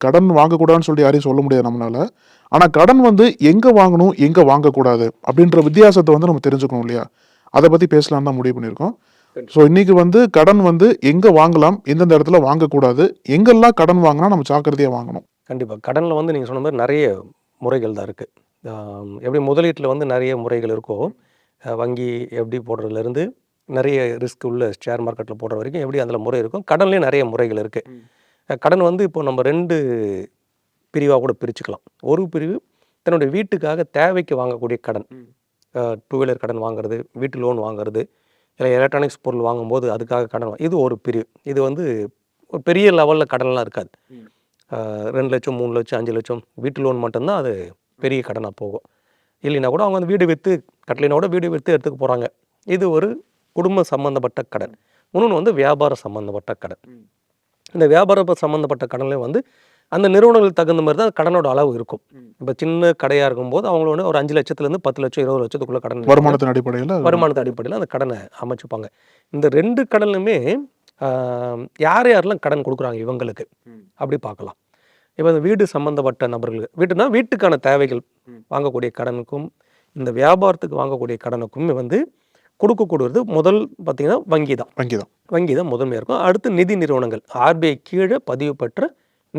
கடன் வாங்கக்கூடாதுன்னு சொல்லி யாரையும் சொல்ல முடியாது நம்மளால. ஆனா கடன் வந்து எங்க வாங்கணும், எங்க வாங்கக்கூடாது அப்படின்ற வித்தியாசத்த வந்து நம்ம தெரிஞ்சுக்கணும் இல்லையா? அத பத்தி பேசலாம்னு தான் முடிவு பண்ணியிருக்கோம். ஸோ இன்னைக்கு வந்து கடன் வந்து எங்க வாங்கலாம், எந்தெந்த இடத்துல வாங்கக்கூடாது, எங்கெல்லாம் கடன் வாங்குனா நம்ம ஜாக்கிரதையா வாங்கணும். கண்டிப்பா. கடன்ல வந்து நீங்க சொன்ன மாரி நெறைய முறைகள் தான் இருக்கு. எப்படி முதலீட்ல வந்து நெறைய முறைகள் இருக்கோ, வங்கி எஃப்டி போடுறதுலேருந்து நெறைய ரிஸ்க் உள்ள ஷேர் மார்க்கெட்ல போடுற வரைக்கும் எப்படி அதில முறை இருக்கும், கடன்லயும் நெறைய முறைகள் இருக்கு. கடன் வந்து இப்போ நம்ம 2 பிரிவா கூட பிரிச்சுக்கலாம். ஒரு பிரிவு தன்னுடைய வீட்டுக்காக தேவைக்கு வாங்கக்கூடிய கடன். டூ வீலர் கடன் வாங்குறது, வீட்டு லோன் வாங்குறது, இல்ல எலக்ட்ரானிக்ஸ் பொருள் வாங்கும்போது அதுக்காக கடன் இது ஒரு பிரிவு. இது வந்து ஒரு பெரிய லெவல்ல கடன்லாம் இருக்காது. 2,00,000 3,00,000 5,00,000 வீட்டு லோன் மட்டும்தான் அது பெரிய கடனா போகும். இல்லைன்னா கூட அவங்க அந்த வீடு வித்து கட்டலைனா கூட வீடு வித்து எடுத்துக்க போறாங்க. இது ஒரு குடும்ப சம்மந்தப்பட்ட கடன். இன்னொன்னு வந்து வியாபாரம் சம்மந்தப்பட்ட கடன். இந்த வியாபாரம் சம்மந்தப்பட்ட கடன்ல வந்து அந்த நிறுவனங்களுக்கு தகுந்த மாதிரி தான் கடனோட அளவு இருக்கும். இப்போ சின்ன கடையா இருக்கும்போது அவங்களோட ஒரு 5,00,000லேருந்து 10,00,000 20,00,000த்துக்குள்ள கடன் வருமானத்தின் அடிப்படையில வருமானத்தின் அடிப்படையில் அந்த கடனை அமைச்சுப்பாங்க. இந்த 2 கடன்லுமே யார் யாரெல்லாம் கடன் கொடுக்குறாங்க இவங்களுக்கு அப்படி பார்க்கலாம். இப்போ இந்த வீடு சம்மந்தப்பட்ட நபர்களுக்கு வீட்டுனா வீட்டுக்கான தேவைகள் வாங்கக்கூடிய கடனுக்கும் இந்த வியாபாரத்துக்கு வாங்கக்கூடிய கடனுக்கும் வந்து கொடுக்கக்கூடியது முதல் பார்த்தீங்கன்னா வங்கி தான் முதன்மையாக இருக்கும். அடுத்து நிதி நிறுவனங்கள் ஆர்பிஐ கீழே பதிவு பெற்ற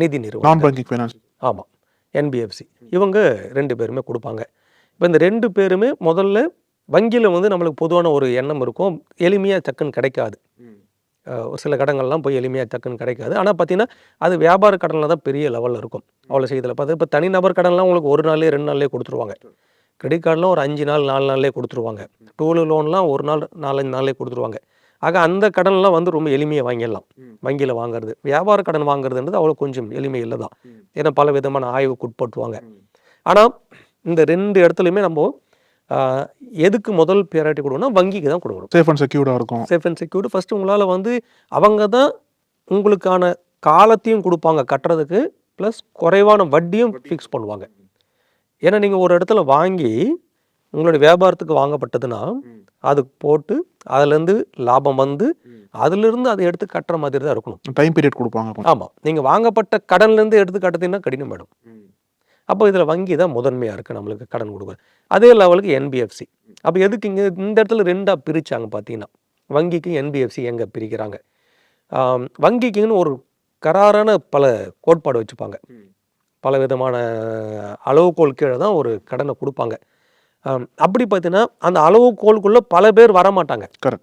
நிதி நான் நிறுவனம் பேங்கிங் ஃபைனான்ஸ். ஆமாம் என்பிஎஃப்சி இவங்க 2 பேருமே கொடுப்பாங்க. இப்போ இந்த 2 பேருமே முதல்ல வங்கியில் வந்து நம்மளுக்கு பொதுவான ஒரு எண்ணம் இருக்கும், எளிமையாக டக்குன்னு கிடைக்காது. ஒரு சில கடன்கள்லாம் போய் எளிமையாக டக்குன்னு கிடைக்காது. ஆனால் பார்த்தீங்கன்னா அது வியாபார கடனில் தான் பெரிய லெவலில் இருக்கும். அவ்வளோ செய்தியில் பார்த்து இப்போ தனிநபர் கடன்லாம் உங்களுக்கு 1 நாள்லேயே 2 நாள்லேயே கொடுத்துருவாங்க. கிரெடிட் கார்டெலாம் ஒரு 5 நாள் 4 நாள்லேயே கொடுத்துருவாங்க. டூ வீலர் லோன்லாம் 1 நாள் 4-5 நாள்லேயே கொடுத்துருவாங்க. ஆக அந்த கடன்லாம் வந்து ரொம்ப எளிமையாக வாங்கிடலாம் வங்கியில் வாங்குறது. வியாபார கடன் வாங்குறதுன்றது அவ்வளோ கொஞ்சம் எளிமை இல்லை தான். ஏன்னா பல விதமான ஆய்வுக்கு உட்பட்டுவாங்க. ஆனால் இந்த 2 இடத்துலையுமே நம்ம எதுக்கு முதல் ப்ரியாரிட்டி கொடுக்கணும்னா வங்கிக்கு தான் கொடுக்கணும். சேஃப் அண்ட் செக்யூர்டாக இருக்கும். சேஃப் அண்ட் செக்யூர்டு ஃபஸ்ட்டு உங்களால் வந்து அவங்க தான் உங்களுக்கான காலத்தையும் கொடுப்பாங்க கட்டுறதுக்கு, ப்ளஸ் குறைவான வட்டியும் ஃபிக்ஸ் பண்ணுவாங்க. ஏன்னா நீங்கள் ஒரு இடத்துல வாங்கி உங்களுடைய வியாபாரத்துக்கு வாங்கப்பட்டதுன்னா அது போட்டு அதுலேருந்து லாபம் வந்து அதுலேருந்து அதை எடுத்து கட்டுற மாதிரி தான் இருக்கணும். டைம் பீரியட் கொடுப்பாங்க. ஆமாம், நீங்கள் வாங்கப்பட்ட கடன்லேருந்து எடுத்து கட்டுறதுன்னா கடினம் மேடம். அப்போ இதில் வங்கி தான் முதன்மையாக இருக்குது நம்மளுக்கு கடன் கொடுக்குறது. அதே லெவலுக்கு என்பிஎஃப்சி. அப்போ எதுக்கு இங்கே இந்த இடத்துல 2ஆக பிரித்தாங்க பார்த்தீங்கன்னா, வங்கிக்கு என்பிஎஃப்சி எங்கே பிரிக்கிறாங்க. வங்கிக்குன்னு ஒரு கராரான பல கோட்பாடு வச்சுப்பாங்க. பல விதமான அளவுகோல் கீழே தான் ஒரு கடனை கொடுப்பாங்க. அப்படி பார்த்தீங்கன்னா அந்த அளவுகோலுக்குள்ளே பல பேர் வரமாட்டாங்க. கரெக்ட்.